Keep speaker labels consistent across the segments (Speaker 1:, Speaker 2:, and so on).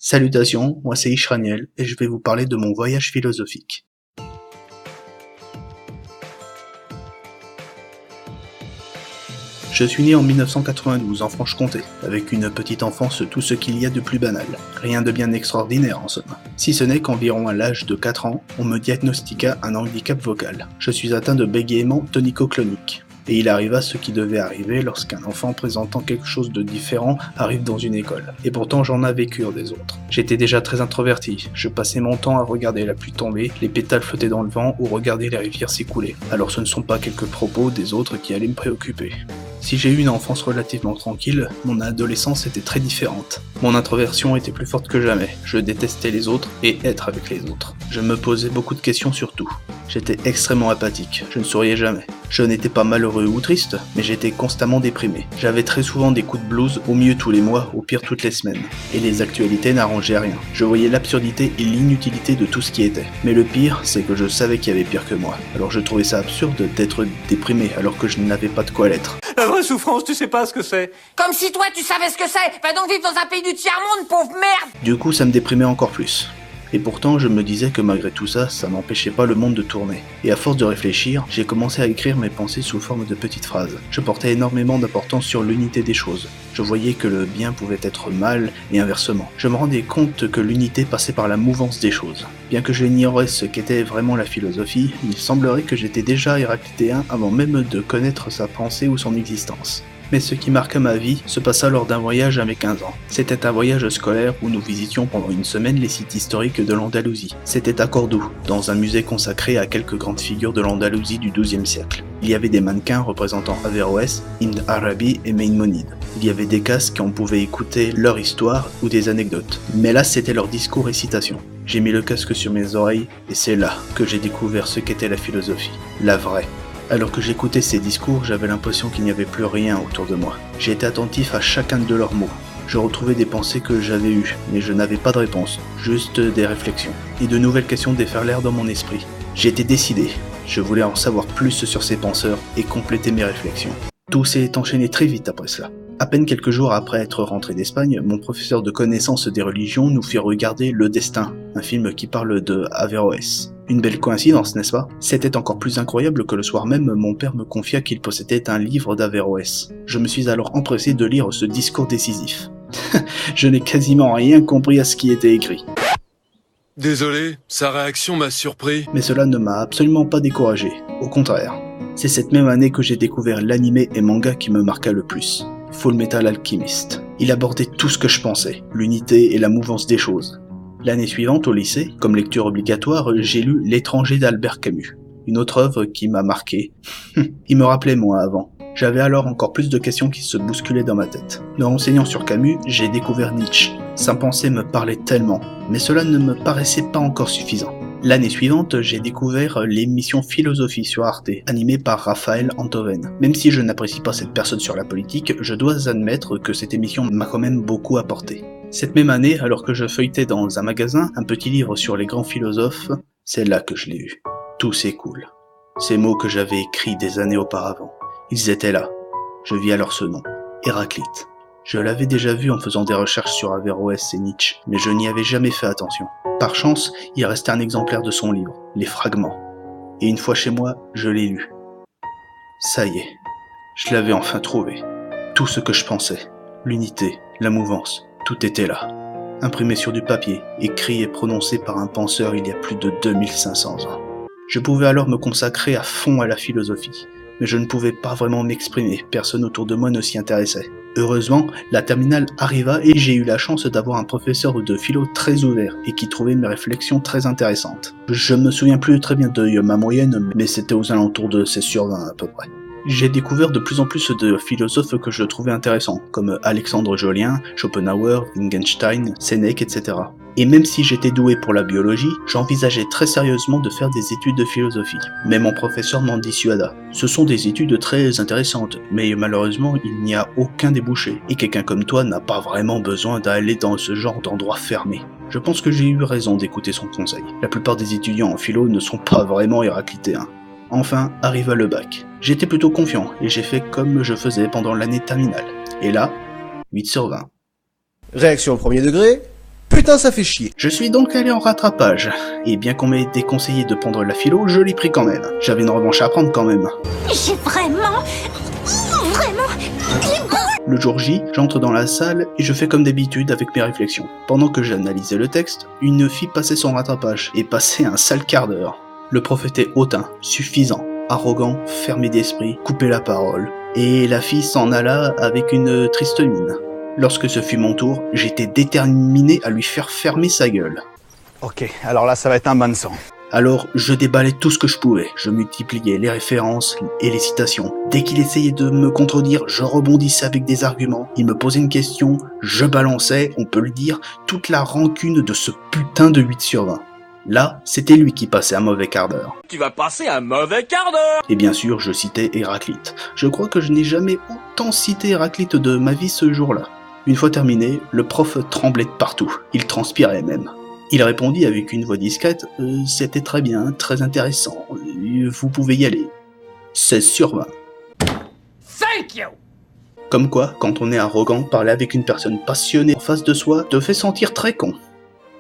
Speaker 1: Salutations, moi c'est Ishraniel et je vais vous parler de mon voyage philosophique. Je suis né en 1992 en Franche-Comté, avec une petite enfance tout ce qu'il y a de plus banal. Rien de bien extraordinaire en somme. Si ce n'est qu'environ à l'âge de 4 ans, on me diagnostiqua un handicap vocal. Je suis atteint de bégaiement tonico-clonique. Et il arriva ce qui devait arriver lorsqu'un enfant présentant quelque chose de différent arrive dans une école. Et pourtant j'en avais cure des autres. J'étais déjà très introverti, je passais mon temps à regarder la pluie tomber, les pétales flotter dans le vent ou regarder les rivières s'écouler. Alors ce ne sont pas quelques propos des autres qui allaient me préoccuper. Si j'ai eu une enfance relativement tranquille, mon adolescence était très différente. Mon introversion était plus forte que jamais, je détestais les autres et être avec les autres. Je me posais beaucoup de questions sur tout. J'étais extrêmement apathique, je ne souriais jamais. Je n'étais pas malheureux ou triste, mais j'étais constamment déprimé. J'avais très souvent des coups de blues, au mieux tous les mois, au pire toutes les semaines. Et les actualités n'arrangeaient rien. Je voyais l'absurdité et l'inutilité de tout ce qui était. Mais le pire, c'est que je savais qu'il y avait pire que moi. Alors je trouvais ça absurde d'être déprimé alors que je n'avais pas de quoi l'être.
Speaker 2: La vraie souffrance, tu sais pas ce que c'est.
Speaker 3: Comme si toi tu savais ce que c'est. Va donc vivre dans un pays du tiers-monde, pauvre merde.
Speaker 1: Du coup, ça me déprimait encore plus. Et pourtant, je me disais que malgré tout ça, ça n'empêchait pas le monde de tourner. Et à force de réfléchir, j'ai commencé à écrire mes pensées sous forme de petites phrases. Je portais énormément d'importance sur l'unité des choses. Je voyais que le bien pouvait être mal et inversement. Je me rendais compte que l'unité passait par la mouvance des choses. Bien que je ignorais ce qu'était vraiment la philosophie, il semblerait que j'étais déjà héraclitéen avant même de connaître sa pensée ou son existence. Mais ce qui marqua ma vie se passa lors d'un voyage à mes 15 ans. C'était un voyage scolaire où nous visitions pendant une semaine les sites historiques de l'Andalousie. C'était à Cordoue, dans un musée consacré à quelques grandes figures de l'Andalousie du XIIe siècle. Il y avait des mannequins représentant Averroès, Ibn Arabi et Maïmonide. Il y avait des casques où on pouvait écouter leur histoire ou des anecdotes. Mais là, c'était leur discours et citations. J'ai mis le casque sur mes oreilles et c'est là que j'ai découvert ce qu'était la philosophie. La vraie. Alors que j'écoutais ces discours, j'avais l'impression qu'il n'y avait plus rien autour de moi. J'étais attentif à chacun de leurs mots. Je retrouvais des pensées que j'avais eues, mais je n'avais pas de réponse, juste des réflexions. Et de nouvelles questions déferlèrent dans mon esprit. J'étais décidé. Je voulais en savoir plus sur ces penseurs et compléter mes réflexions. Tout s'est enchaîné très vite après cela. À peine quelques jours après être rentré d'Espagne, mon professeur de connaissances des religions nous fit regarder Le Destin, un film qui parle de Averroès. Une belle coïncidence, n'est-ce pas? C'était encore plus incroyable que le soir même, mon père me confia qu'il possédait un livre d'Averroès. Je me suis alors empressé de lire ce discours décisif. Je n'ai quasiment rien compris à ce qui était écrit.
Speaker 4: Désolé, sa réaction m'a surpris.
Speaker 1: Mais cela ne m'a absolument pas découragé, au contraire. C'est cette même année que j'ai découvert l'anime et manga qui me marqua le plus. Full Metal Alchemist. Il abordait tout ce que je pensais, l'unité et la mouvance des choses. L'année suivante, au lycée, comme lecture obligatoire, j'ai lu L'étranger d'Albert Camus, une autre œuvre qui m'a marqué. Il me rappelait moi avant. J'avais alors encore plus de questions qui se bousculaient dans ma tête. Me renseignant sur Camus, j'ai découvert Nietzsche. Sa pensée me parlait tellement, mais cela ne me paraissait pas encore suffisant. L'année suivante, j'ai découvert l'émission Philosophie sur Arte, animée par Raphaël Antoven. Même si je n'apprécie pas cette personne sur la politique, je dois admettre que cette émission m'a quand même beaucoup apporté. Cette même année, alors que je feuilletais dans un magasin un petit livre sur les grands philosophes, c'est là que je l'ai eu. Tout s'écoule. Ces mots que j'avais écrits des années auparavant, ils étaient là. Je vis alors ce nom, Héraclite. Je l'avais déjà vu en faisant des recherches sur Averroès et Nietzsche, mais je n'y avais jamais fait attention. Par chance, il restait un exemplaire de son livre, Les Fragments. Et une fois chez moi, je l'ai lu. Ça y est, je l'avais enfin trouvé. Tout ce que je pensais, l'unité, la mouvance, tout était là. Imprimé sur du papier, écrit et prononcé par un penseur il y a plus de 2500 ans. Je pouvais alors me consacrer à fond à la philosophie, mais je ne pouvais pas vraiment m'exprimer, personne autour de moi ne s'y intéressait. Heureusement, la terminale arriva et j'ai eu la chance d'avoir un professeur de philo très ouvert et qui trouvait mes réflexions très intéressantes. Je me souviens plus très bien de ma moyenne, mais c'était aux alentours de 16 sur 20 à peu près. J'ai découvert de plus en plus de philosophes que je trouvais intéressants, comme Alexandre Jolien, Schopenhauer, Wittgenstein, Sénèque, etc. Et même si j'étais doué pour la biologie, j'envisageais très sérieusement de faire des études de philosophie. Mais mon professeur m'en dissuada. Ce sont des études très intéressantes, mais malheureusement il n'y a aucun débouché, et quelqu'un comme toi n'a pas vraiment besoin d'aller dans ce genre d'endroit fermé. Je pense que j'ai eu raison d'écouter son conseil. La plupart des étudiants en philo ne sont pas vraiment héraclitéens. Enfin, arriva le bac. J'étais plutôt confiant, et j'ai fait comme je faisais pendant l'année terminale. Et là, 8 sur 20.
Speaker 5: Réaction au premier degré, Putain, ça fait chier.
Speaker 1: Je suis donc allé en rattrapage, et bien qu'on m'ait déconseillé de prendre la philo, je l'ai pris quand même. J'avais une revanche à prendre quand même.
Speaker 6: J'ai vraiment...
Speaker 1: Le jour J, j'entre dans la salle et je fais comme d'habitude avec mes réflexions. Pendant que j'analysais le texte, une fille passait son rattrapage, et passait un sale quart d'heure. Le prof était hautain, suffisant, arrogant, fermé d'esprit, coupait la parole, et la fille s'en alla avec une triste mine. Lorsque ce fut mon tour, j'étais déterminé à lui faire fermer sa gueule.
Speaker 5: Ok, alors là, ça va être un bain de sang.
Speaker 1: Alors, je déballais tout ce que je pouvais. Je multipliais les références et les citations. Dès qu'il essayait de me contredire, je rebondissais avec des arguments. Il me posait une question, je balançais, on peut le dire, toute la rancune de ce putain de 8 sur 20. Là, c'était lui qui passait un mauvais quart d'heure.
Speaker 2: Tu vas passer un mauvais quart d'heure.
Speaker 1: Et bien sûr, je citais Héraclite. Je crois que je n'ai jamais autant cité Héraclite de ma vie ce jour-là. Une fois terminé, le prof tremblait de partout. Il transpirait même. Il répondit avec une voix discrète « C'était très bien, très intéressant. Vous pouvez y aller. 16 sur 20. »
Speaker 3: Thank you!
Speaker 1: Comme quoi, quand on est arrogant, parler avec une personne passionnée en face de soi te fait sentir très con.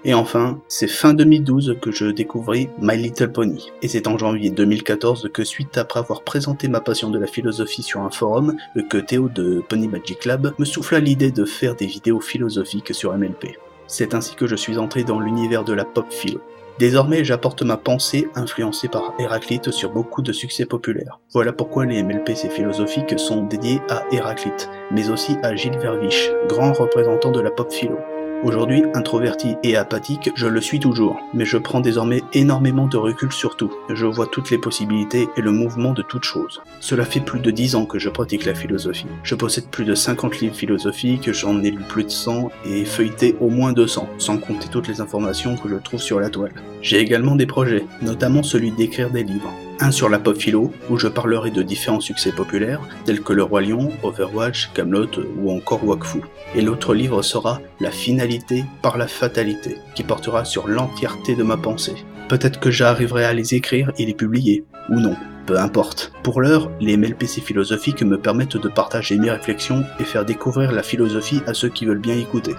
Speaker 1: Et enfin, c'est fin 2012 que je découvris My Little Pony. Et c'est en janvier 2014 que, suite après avoir présenté ma passion de la philosophie sur un forum, que Théo de Pony Magic Lab me souffla l'idée de faire des vidéos philosophiques sur MLP. C'est ainsi que je suis entré dans l'univers de la pop philo. Désormais, j'apporte ma pensée influencée par Héraclite sur beaucoup de succès populaires. Voilà pourquoi les MLPC philosophiques sont dédiés à Héraclite, mais aussi à Gilles Verviche, grand représentant de la pop philo. Aujourd'hui, introverti et apathique, je le suis toujours, mais je prends désormais énormément de recul sur tout. Je vois toutes les possibilités et le mouvement de toutes choses. Cela fait plus de 10 ans que je pratique la philosophie. Je possède plus de 50 livres philosophiques, j'en ai lu plus de 100 et feuilleté au moins 200, sans compter toutes les informations que je trouve sur la toile. J'ai également des projets, notamment celui d'écrire des livres. Un sur la pop philo, où je parlerai de différents succès populaires, tels que Le Roi Lion, Overwatch, Camelot ou encore Wakfu. Et l'autre livre sera La finalité par la fatalité, qui portera sur l'entièreté de ma pensée. Peut-être que j'arriverai à les écrire et les publier, ou non, peu importe. Pour l'heure, les MLPC philosophiques me permettent de partager mes réflexions et faire découvrir la philosophie à ceux qui veulent bien écouter.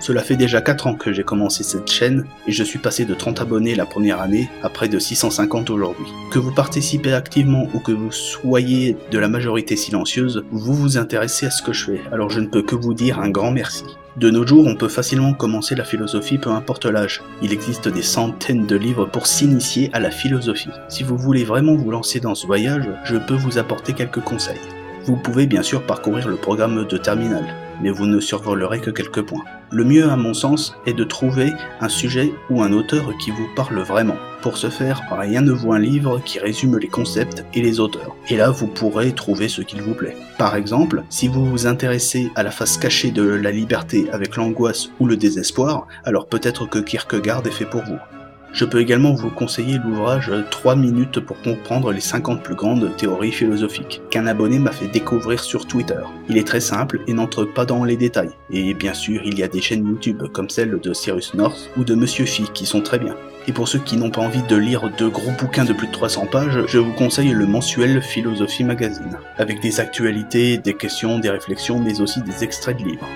Speaker 1: Cela fait déjà 4 ans que j'ai commencé cette chaîne et je suis passé de 30 abonnés la première année à près de 650 aujourd'hui. Que vous participez activement ou que vous soyez de la majorité silencieuse, vous vous intéressez à ce que je fais, alors je ne peux que vous dire un grand merci. De nos jours, on peut facilement commencer la philosophie peu importe l'âge. Il existe des centaines de livres pour s'initier à la philosophie. Si vous voulez vraiment vous lancer dans ce voyage, je peux vous apporter quelques conseils. Vous pouvez bien sûr parcourir le programme de terminale, mais vous ne survolerez que quelques points. Le mieux à mon sens est de trouver un sujet ou un auteur qui vous parle vraiment. Pour ce faire, rien ne vaut un livre qui résume les concepts et les auteurs. Et là, vous pourrez trouver ce qu'il vous plaît. Par exemple, si vous vous intéressez à la face cachée de la liberté avec l'angoisse ou le désespoir, alors peut-être que Kierkegaard est fait pour vous. Je peux également vous conseiller l'ouvrage 3 minutes pour comprendre les 50 plus grandes théories philosophiques, qu'un abonné m'a fait découvrir sur Twitter. Il est très simple et n'entre pas dans les détails. Et bien sûr, il y a des chaînes YouTube comme celle de Cyrus North ou de Monsieur Phi qui sont très bien. Et pour ceux qui n'ont pas envie de lire de gros bouquins de plus de 300 pages, je vous conseille le mensuel Philosophie Magazine, avec des actualités, des questions, des réflexions, mais aussi des extraits de livres.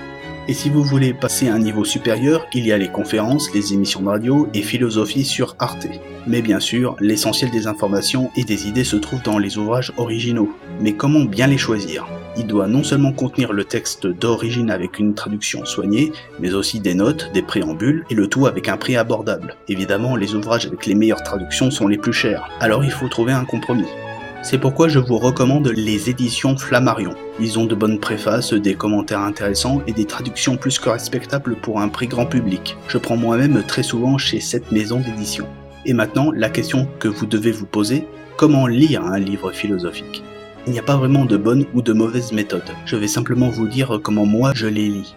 Speaker 1: Et si vous voulez passer à un niveau supérieur, il y a les conférences, les émissions de radio et philosophie sur Arte. Mais bien sûr, l'essentiel des informations et des idées se trouve dans les ouvrages originaux. Mais comment bien les choisir ? Il doit non seulement contenir le texte d'origine avec une traduction soignée, mais aussi des notes, des préambules, et le tout avec un prix abordable. Évidemment, les ouvrages avec les meilleures traductions sont les plus chers, alors il faut trouver un compromis. C'est pourquoi je vous recommande les éditions Flammarion. Ils ont de bonnes préfaces, des commentaires intéressants et des traductions plus que respectables pour un prix grand public. Je prends moi-même très souvent chez cette maison d'édition. Et maintenant, la question que vous devez vous poser, comment lire un livre philosophique ? Il n'y a pas vraiment de bonne ou de mauvaise méthode. Je vais simplement vous dire comment moi je les lis.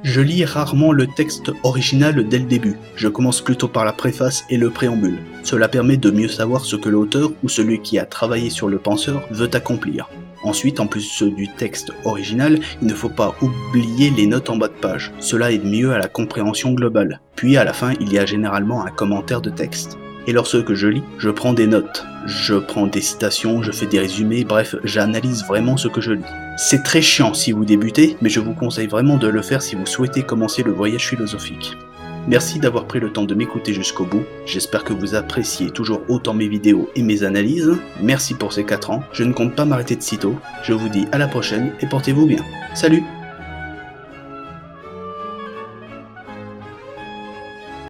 Speaker 1: Je lis rarement le texte original dès le début. Je commence plutôt par la préface et le préambule. Cela permet de mieux savoir ce que l'auteur ou celui qui a travaillé sur le penseur veut accomplir. Ensuite, en plus du texte original, il ne faut pas oublier les notes en bas de page. Cela aide mieux à la compréhension globale. Puis à la fin, il y a généralement un commentaire de texte. Et lorsque je lis, je prends des notes. Je prends des citations, je fais des résumés, bref, j'analyse vraiment ce que je lis. C'est très chiant si vous débutez, mais je vous conseille vraiment de le faire si vous souhaitez commencer le voyage philosophique. Merci d'avoir pris le temps de m'écouter jusqu'au bout. J'espère que vous appréciez toujours autant mes vidéos et mes analyses. Merci pour ces 4 ans. Je ne compte pas m'arrêter de sitôt. Je vous dis à la prochaine et portez-vous bien. Salut!